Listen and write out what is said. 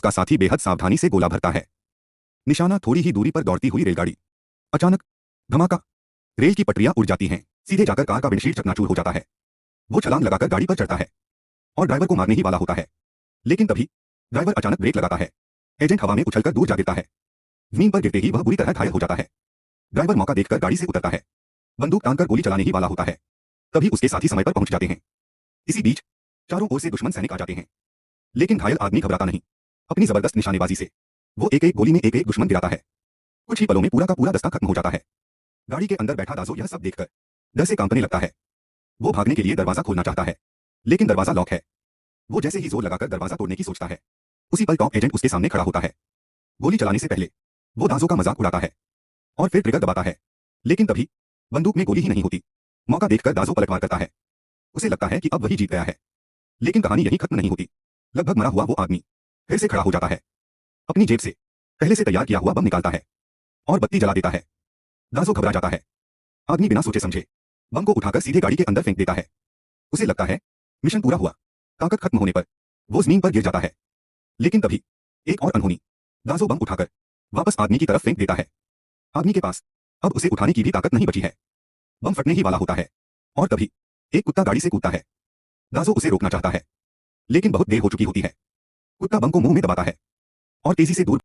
उसका साथी बेहद सावधानी से गोला भरता है। निशाना थोड़ी ही दूरी पर दौड़ती हुई रेलगाड़ी। अचानक धमाका। रेल की पटरियां उड़ जाती हैं। सीधे जाकर कार का विंडशील्ड चकनाचूर हो जाता है। वो छलांग लगाकर गाड़ी पर चढ़ता है और ड्राइवर को मारने ही वाला होता है, लेकिन तभी ड्राइवर अचानक ब्रेक लगाता है। एजेंट हवा में उछलकर दूर जा गिरता है। जमीन पर गिरते ही वह बुरी तरह घायल हो जाता है। ड्राइवर मौका देखकर गाड़ी से उतरता है। बंदूक तानकर गोली चलाने ही वाला होता है, तभी उसके साथी समय पर पहुंच जाते हैं। इसी बीच चारों ओर से दुश्मन सैनिक आ जाते हैं, लेकिन घायल आदमी घबराता नहीं। अपनी जबरदस्त निशानेबाजी से वो एक एक गोली में एक एक दुश्मन गिराता है। कुछ ही पलों में पूरा का पूरा दस्ता खत्म हो जाता है। गाड़ी के अंदर बैठा दासो यह सब देखकर डर से कांपने लगता है। वो भागने के लिए दरवाजा खोलना चाहता है, लेकिन दरवाजा लॉक है। वो जैसे ही जोर लगाकर दरवाजा तोड़ने की सोचता है, उसी पल टॉप एजेंट उसके सामने खड़ा होता है। गोली चलाने से पहले वो दासो का मजाक उड़ाता है और फिर ट्रिगर दबाता है, लेकिन तभी बंदूक में गोली ही नहीं होती। मौका देखकर दासो पलटवार करता है। उसे लगता है कि अब वही जीत गया है, लेकिन कहानी यही खत्म नहीं होती। लगभग मरा हुआ वो आदमी फिर से खड़ा हो जाता है। अपनी जेब से पहले से तैयार किया हुआ बम निकालता है और बत्ती जला देता है। दासो घबरा जाता है। आदमी बिना सोचे समझे बम को उठाकर सीधे गाड़ी के अंदर फेंक देता है। उसे लगता है मिशन पूरा हुआ। ताकत खत्म होने पर वो जमीन पर गिर जाता है, लेकिन तभी एक और अनहोनी। दासो बम उठाकर वापस आदमी की तरफ फेंक देता है। आदमी के पास अब उसे उठाने की भी ताकत नहीं बची है। बम फटने ही वाला होता है और तभी एक कुत्ता गाड़ी से कूदता है। दासो उसे रोकना चाहता है, लेकिन बहुत देर हो चुकी होती है। कुत्ता बम को मुंह में दबाता है और तेजी से दूर